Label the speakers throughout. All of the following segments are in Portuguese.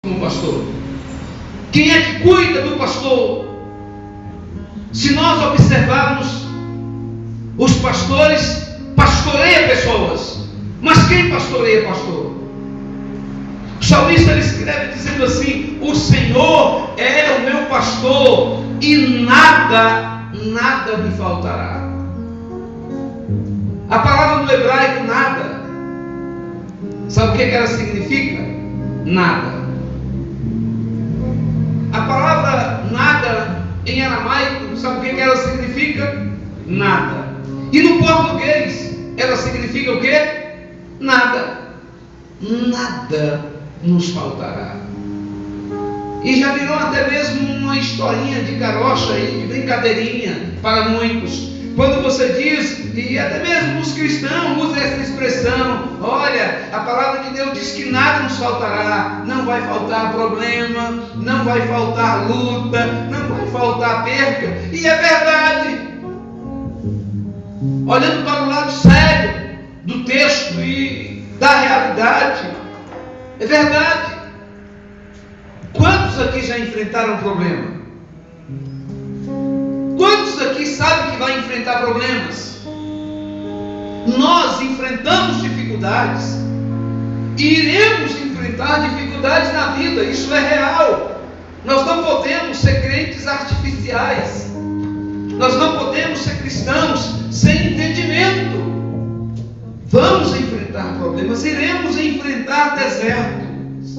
Speaker 1: como pastor? Quem é que cuida do pastor? Se nós observarmos, os pastores pastoreiam pessoas, mas quem pastoreia pastor? O salmista ele escreve dizendo assim: o Senhor é o meu pastor e nada me faltará. A palavra no hebraico nada, sabe o que ela significa? Nada. A palavra nada em aramaico, sabe o que ela significa? Nada. E no português ela significa o quê? Nada. Nada nos faltará. E já virou até mesmo uma historinha de carocha aí, de brincadeirinha para muitos. Quando você diz, e até mesmo os cristãos usam essa expressão: olha, a palavra de Deus diz que nada nos faltará. Não vai faltar problema, não vai faltar luta, não vai faltar perca. E é verdade. Olhando para o lado sério do texto e da realidade, é verdade. Quantos aqui já enfrentaram problema? Quantos aqui sabem que vai enfrentar problemas? Nós enfrentamos dificuldades e iremos enfrentar dificuldades na vida, isso é real. Nós não podemos ser crentes artificiais, nós não podemos ser cristãos sem entendimento. Vamos enfrentar problemas, iremos enfrentar desertos,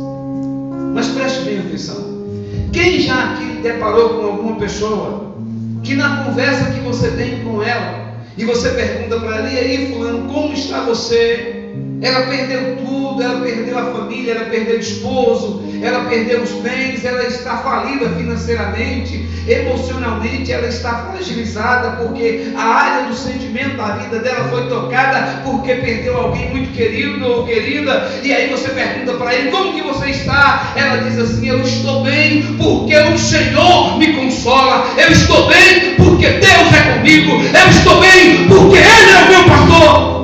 Speaker 1: mas preste bem atenção. Quem já aqui deparou com alguma pessoa que na conversa que você tem com ela, e você pergunta para ela: e aí fulano, como está você? Ela perdeu tudo, ela perdeu a família, ela perdeu o esposo, ela perdeu os bens, ela está falida financeiramente, emocionalmente, ela está fragilizada, porque a área do sentimento da vida dela foi tocada, porque perdeu alguém muito querido ou querida. E aí você pergunta para ele: como que você está? Ela diz assim: eu estou bem porque o Senhor me consola, eu estou bem porque Deus é comigo, eu estou bem porque Ele é o meu pastor.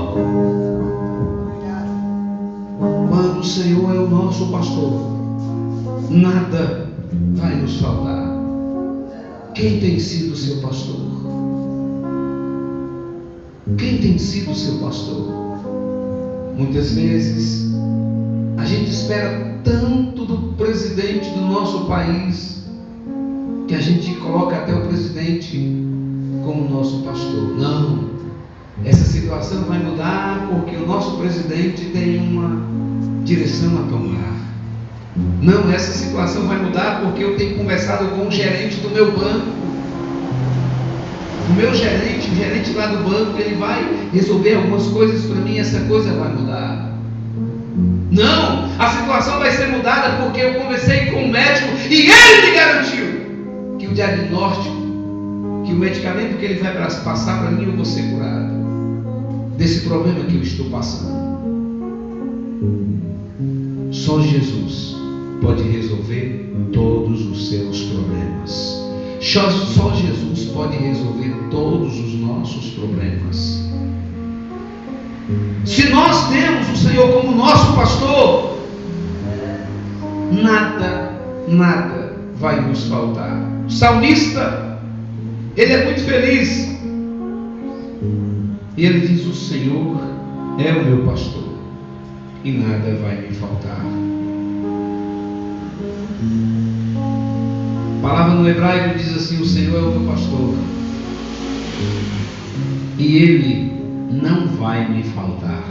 Speaker 1: Quando o Senhor é o nosso pastor, nada vai nos faltar. Quem tem sido o seu pastor? Quem tem sido o seu pastor? Muitas vezes a gente espera tanto do presidente do nosso país que a gente coloca até o presidente como nosso pastor. Não, essa situação vai mudar porque o nosso presidente tem uma direção a tomar. Não, essa situação vai mudar porque eu tenho conversado com o gerente do meu banco. O meu gerente, o gerente lá do banco, ele vai resolver algumas coisas para mim, essa coisa vai mudar. Não, a situação vai ser mudada porque eu conversei com o médico e ele me garantiu que o diagnóstico, que o medicamento que ele vai passar para mim, eu vou ser curado desse problema que eu estou passando. Só Jesus pode resolver todos os seus problemas. Só Jesus pode resolver todos os nossos problemas. Se nós temos o Senhor como nosso pastor, nada vai nos faltar. O salmista, ele é muito feliz. E ele diz: o Senhor é o meu pastor e nada vai me faltar. A palavra no hebraico diz assim: o Senhor é o meu pastor e Ele não vai me faltar.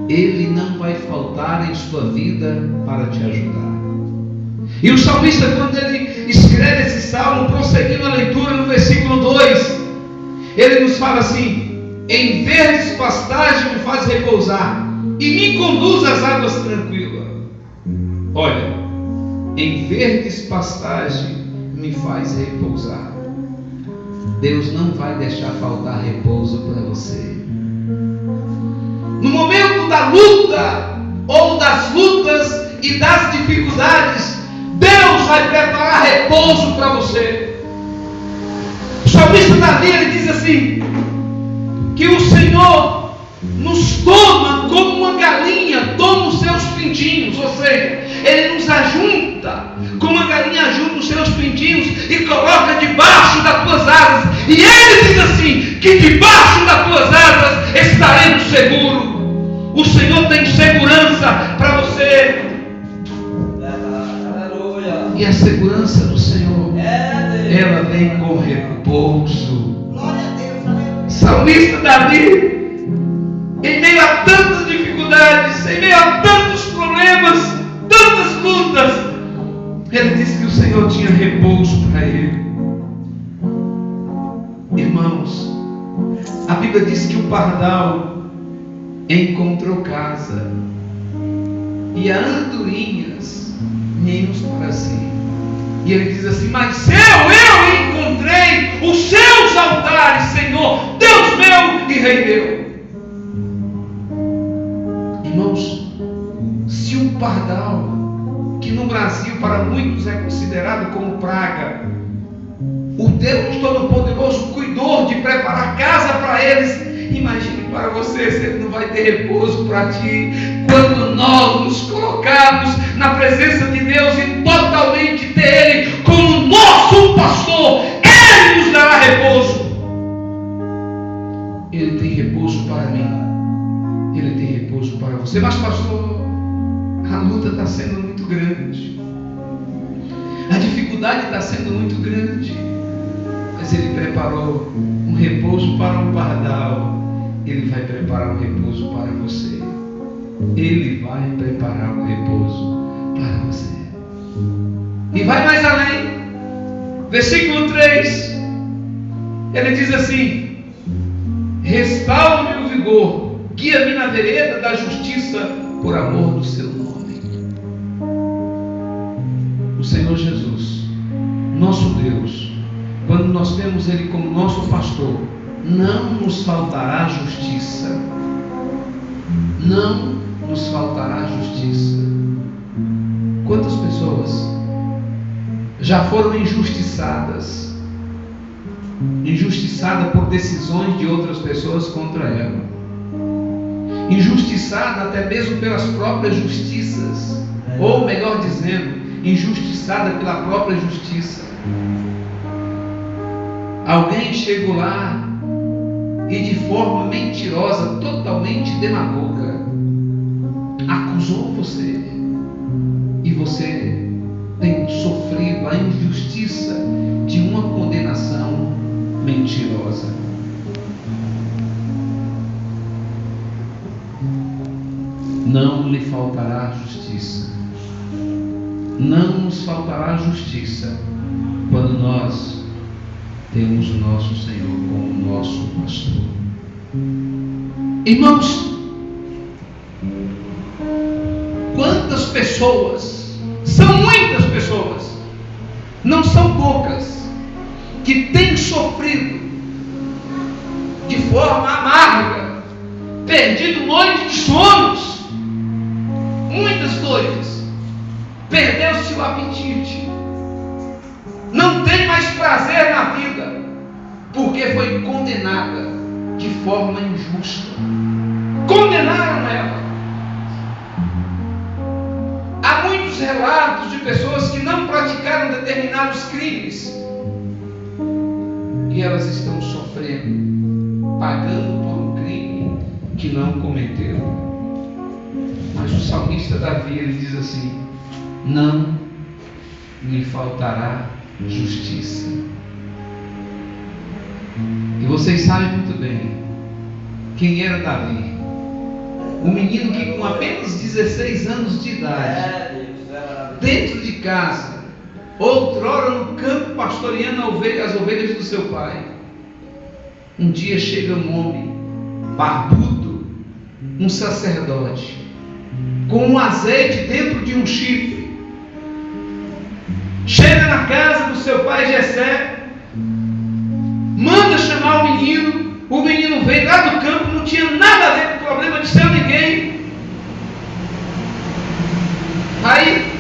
Speaker 1: Ele não vai faltar em sua vida para te ajudar. E o salmista, quando ele escreve esse salmo, prosseguindo a leitura no versículo 2, ele nos fala assim: em verdes pastagens me faz repousar e me conduz às águas tranquilas. Olha, em verdes pastagens me faz repousar. Deus não vai deixar faltar repouso para você. No momento da luta, ou das lutas e das dificuldades, Deus vai preparar repouso para você. O salmista Davi, ele diz assim, que o Senhor nos toma como uma galinha toma os seus pintinhos, ou seja, Ele nos ajunta, como a galinha junta os seus pintinhos e coloca debaixo das tuas asas. E Ele diz assim, que debaixo das tuas asas estaremos seguros. O Senhor tem segurança para você. E a segurança do Senhor, ela vem com repouso. Salmista Davi, em meio a tantas dificuldades, em meio a tantos problemas, tantas lutas, ele disse que o Senhor tinha repouso para ele. Irmãos, a Bíblia diz que o pardal encontrou casa e a andorinhas ninhos para si. E ele diz assim, mas eu encontrei os seus altares, Senhor, Deus meu e Rei meu. Irmãos, se um pardal, que no Brasil para muitos é considerado como praga, o Deus Todo-Poderoso cuidou de preparar casa para eles, imagine para você se Ele não vai ter repouso para ti, quando nós nos colocarmos na presença de Deus e totalmente ter Ele como nosso pastor. Ele nos dará repouso. Ele tem repouso para mim, Ele tem repouso para você. Mas pastor, a luta está sendo muito grande, a dificuldade está sendo muito grande, mas Ele preparou um repouso para um pardal. Ele vai preparar um repouso para você. Ele vai preparar um repouso para você. E vai mais além. Versículo 3. Ele diz assim: restaura-me o vigor, guia-me na vereda da justiça, por amor do seu nome. O Senhor Jesus, nosso Deus, quando nós temos Ele como nosso pastor, não nos faltará justiça. Não nos faltará justiça. Quantas pessoas já foram injustiçadas? Injustiçada por decisões de outras pessoas contra ela. Injustiçada até mesmo pelas próprias justiças. Ou melhor dizendo, injustiçada pela própria justiça. Alguém chegou lá e de forma mentirosa, totalmente demagoga, acusou você, e você tem sofrido a injustiça de uma condenação mentirosa. Não lhe faltará justiça. Não nos faltará justiça quando nós temos o nosso Senhor como nosso pastor. Irmãos, quantas pessoas, são muitas pessoas, não são poucas, que têm sofrido de forma amarga, perdido noites de sonos, muitas noites, perdeu-se o apetite, não tem mais prazer na vida, porque foi condenada de forma injusta. Condenaram ela. Há muitos relatos de pessoas que não praticaram determinados crimes e elas estão sofrendo, pagando por um crime que não cometeram. Mas o salmista Davi, ele diz assim: não lhe faltará justiça. E vocês sabem muito bem quem era Davi. Um menino que com apenas 16 anos de idade, dentro de casa, outrora no campo pastoreando as ovelhas do seu pai, um dia chega um homem barbudo, um sacerdote, com um azeite dentro de um chifre, chega na casa do seu pai Jessé, manda chamar o menino veio lá do campo, não tinha nada a ver com o problema de ser ninguém. Aí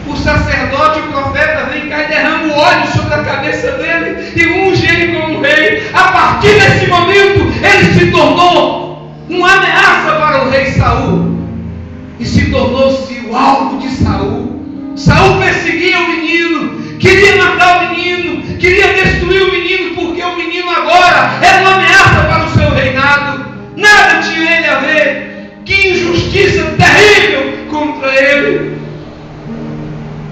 Speaker 1: o sacerdote, o profeta, vem cá e derrama o óleo sobre a cabeça dele e unge ele como rei. A partir desse momento ele se tornou uma ameaça para o rei Saul e se tornou-se o alvo de Saul. para ele.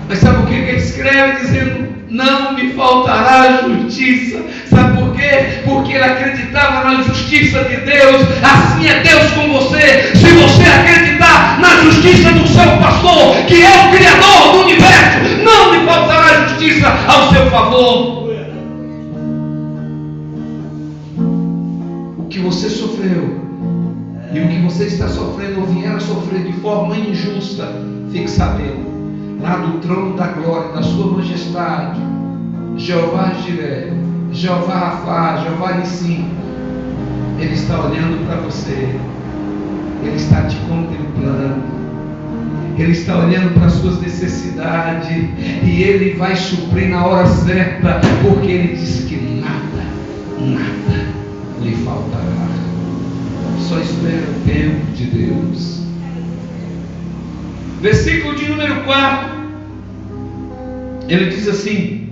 Speaker 1: Mas sabe por que ele escreve dizendo: não me faltará justiça? Sabe por quê? Porque ele acreditava na justiça de Deus. Assim é Deus com você. Se você acreditar na justiça do seu pastor, que é o Criador do universo, não me faltará justiça ao seu favor. O que você sofreu e o que você está sofrendo ou vier a sofrer de forma injusta, fique sabendo, lá do trono da glória, da sua majestade, Jeová Jiré, Jeová Rafá, Jeová Nissim, Ele está olhando para você, Ele está te contemplando, Ele está olhando para as suas necessidades e Ele vai suprir na hora certa, porque Ele disse que nada lhe faltará. Só espera o tempo de Deus. Versículo de número 4, ele diz assim: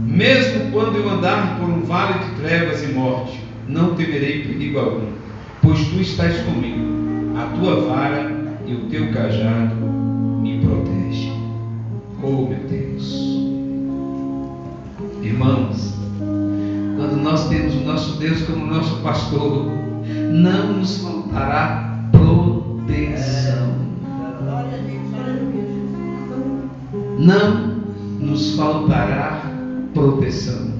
Speaker 1: mesmo quando eu andar por um vale de trevas e morte, não temerei perigo algum, pois tu estás comigo, a tua vara e o teu cajado me protegem. Oh meu Deus! Irmãos, quando nós temos o nosso Deus como nosso pastor, não nos faltará proteção. Não nos faltará proteção.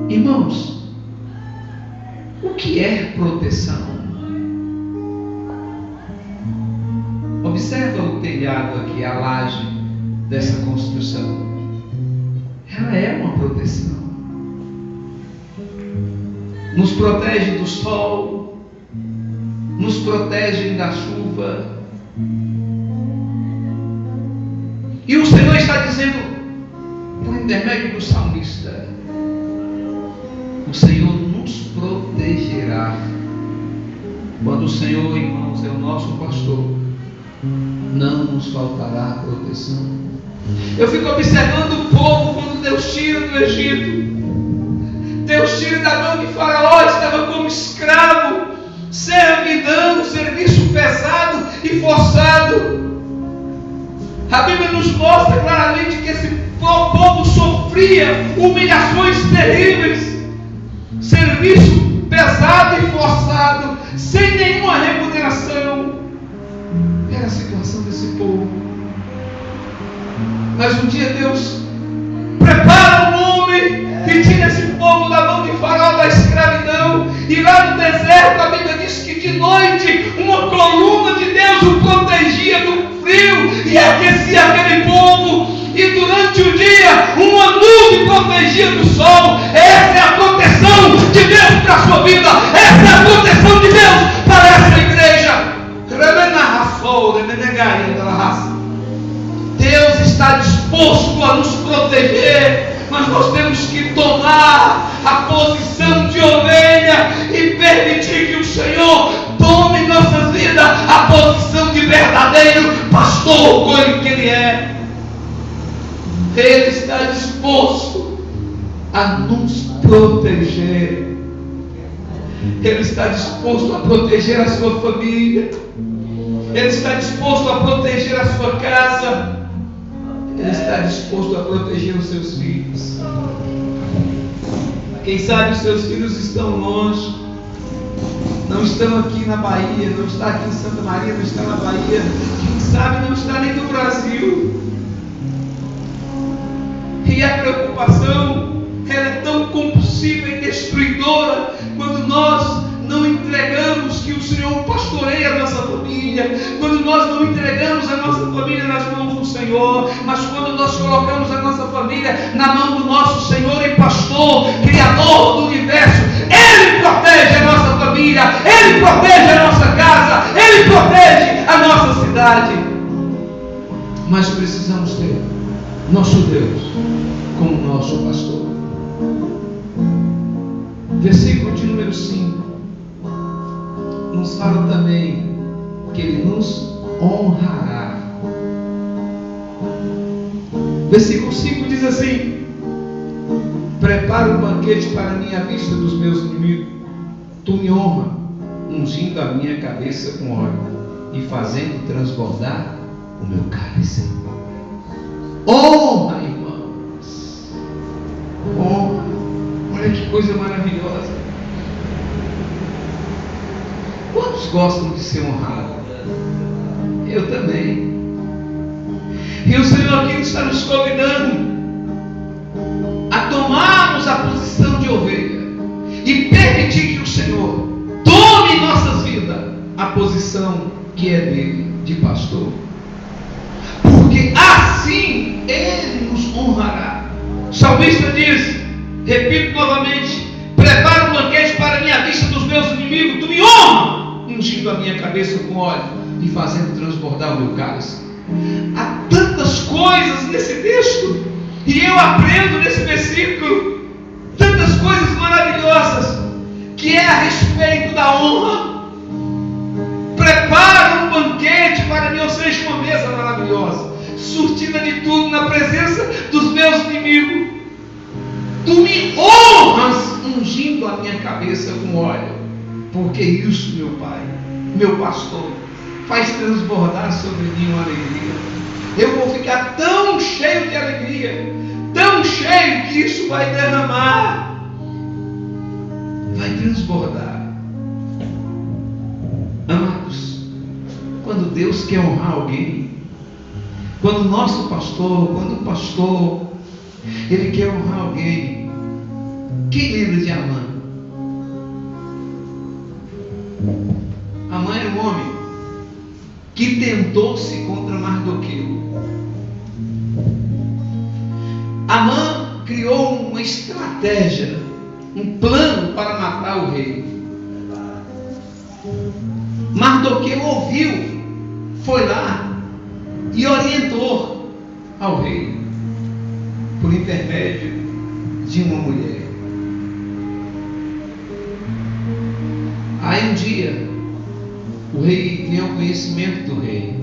Speaker 1: Irmãos, o que é proteção? Observa o telhado aqui, a laje dessa construção. Ela é uma proteção. Nos protege do sol, nos protege da chuva. E o Senhor está dizendo, por intermédio do salmista, o Senhor nos protegerá. Quando o Senhor, irmãos, é o nosso pastor, não nos faltará proteção. Eu fico observando o povo quando Deus tira do Egito. Deus tira da mão de Faraó, estava como escravo, servidão, serviço pesado e forçado. A Bíblia nos mostra claramente que esse povo sofria humilhações terríveis, serviço pesado e forçado, sem nenhuma remuneração. Era a situação desse povo. Mas um dia Deus prepara um homem e tira esse povo da mão de Faraó, da escravidão. E lá no deserto a Bíblia diz que de noite uma coluna de Deus o protegia do frio e aquecia aquele povo. E durante o dia uma nuvem protegia do sol. Essa é a proteção de Deus para a sua vida. Essa é a proteção de Deus para essa igreja. Deus está disposto a nos proteger, mas nós temos que tomar a posição de ovelha e permitir que o Senhor tome em nossas vidas a posição de verdadeiro pastor que Ele é. Ele está disposto a nos proteger. Ele está disposto a proteger a sua família. Ele está disposto a proteger a sua casa. Ele está disposto a proteger os seus filhos. Quem sabe os seus filhos estão longe, não estão aqui na Bahia, não está aqui em Santa Maria, não está na Bahia, quem sabe não está nem no Brasil. E a preocupação, ela é tão compulsiva e destruidora quando nós não entregamos que o Senhor pastoreia a nossa família, quando nós não entregamos a nossa família nas mãos do Senhor, mas quando nós colocamos a nossa família na mão do nosso Senhor e pastor, Criador do universo. Ele protege a nossa família, Ele protege a nossa casa, Ele protege a nossa cidade. Mas precisamos ter nosso Deus como nosso pastor. Versículo de número 5 nos fala também que Ele nos honrará. Versículo 5 diz assim: prepara um banquete para mim à vista dos meus inimigos, tu me honra ungindo a minha cabeça com óleo e fazendo transbordar o meu cálice. Honra, irmãos. Honra. Olha que coisa maravilhosa. Quantos gostam de ser honrados? Eu também. E o Senhor aqui está nos convidando a tomarmos a posição de ovelha e permitir que o Senhor tome em nossas vidas a posição que é dele, de pastor. Porque assim Ele nos honrará. O salmista diz, repito novamente: prepara um banquete para a minha vista dos meus inimigos, tu me honra, ungindo a minha cabeça com óleo e fazendo transbordar o meu cálice. Há tantas coisas nesse texto, e eu aprendo nesse versículo tantas coisas maravilhosas, que é a respeito da honra. Prepara um banquete para mim, ou seja, uma mesa maravilhosa, surtida de tudo, na presença dos meus inimigos. Tu me honras, ungindo a minha cabeça com óleo, porque isso, meu Pai, meu pastor, faz transbordar sobre mim uma alegria. Eu vou ficar tão cheio de alegria, tão cheio, que isso vai derramar, vai transbordar. Amados, quando Deus quer honrar alguém, quando o nosso pastor, quando o pastor, ele quer honrar alguém, quem lembra de Amã? Amã era um homem que tentou-se contra Mardoqueu. Amã criou uma estratégia, um plano para matar o rei. Mardoqueu ouviu, foi lá e orientou ao rei, por intermédio de uma mulher. Aí um dia, o rei tem o conhecimento do rei.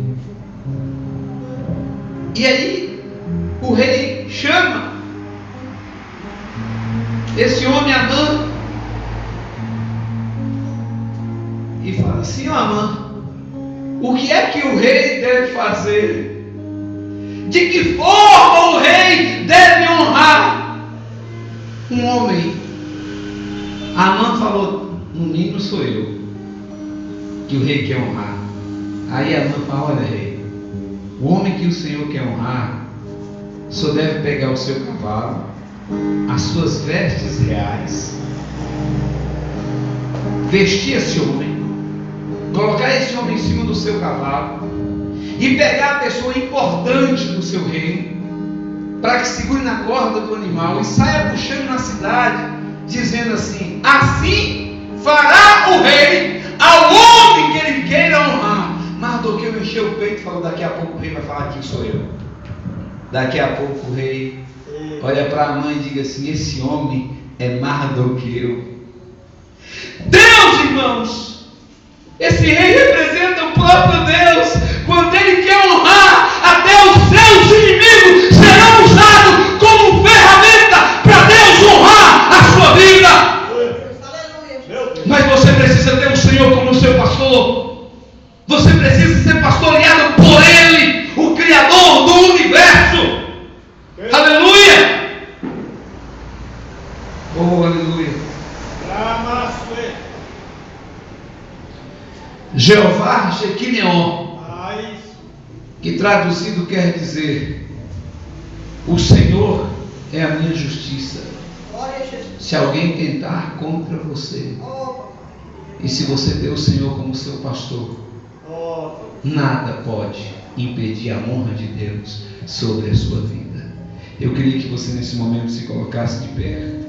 Speaker 1: E aí, o rei chama esse homem, Amã, e fala assim: ó Amã, o que é que o rei deve fazer? De que forma o rei deve honrar um homem? Amã falou: no mínimo sou eu que o rei quer honrar. Aí Amã fala: olha rei, o homem que o Senhor quer honrar, só deve pegar o seu cavalo, as suas vestes reais, vestir esse homem, colocar esse homem em cima do seu cavalo e pegar a pessoa importante do seu reino, para que segure na corda do animal e saia puxando na cidade, dizendo assim: assim fará o rei ao homem que ele queira honrar. Mardoqueu encheu o peito e falou: daqui a pouco o rei vai falar: quem sou eu? Daqui a pouco o rei olha para a mãe e diga assim: esse homem é Mardoqueu. Deus, irmãos, esse rei representa o próprio Deus. Quando ele quer honrar, até os seus inimigos serão usados como ferramenta para Deus honrar a sua vida. Mas você precisa ter o Senhor como seu pastor. Você precisa ser pastoreado por Ele, o Criador do universo. Aleluia! Oh, aleluia! Jeová Shequineon, que traduzido quer dizer: o Senhor é a minha justiça. Se alguém tentar contra você, e se você ter o Senhor como seu pastor, nada pode impedir a honra de Deus sobre a sua vida. Eu queria que você nesse momento se colocasse de pé.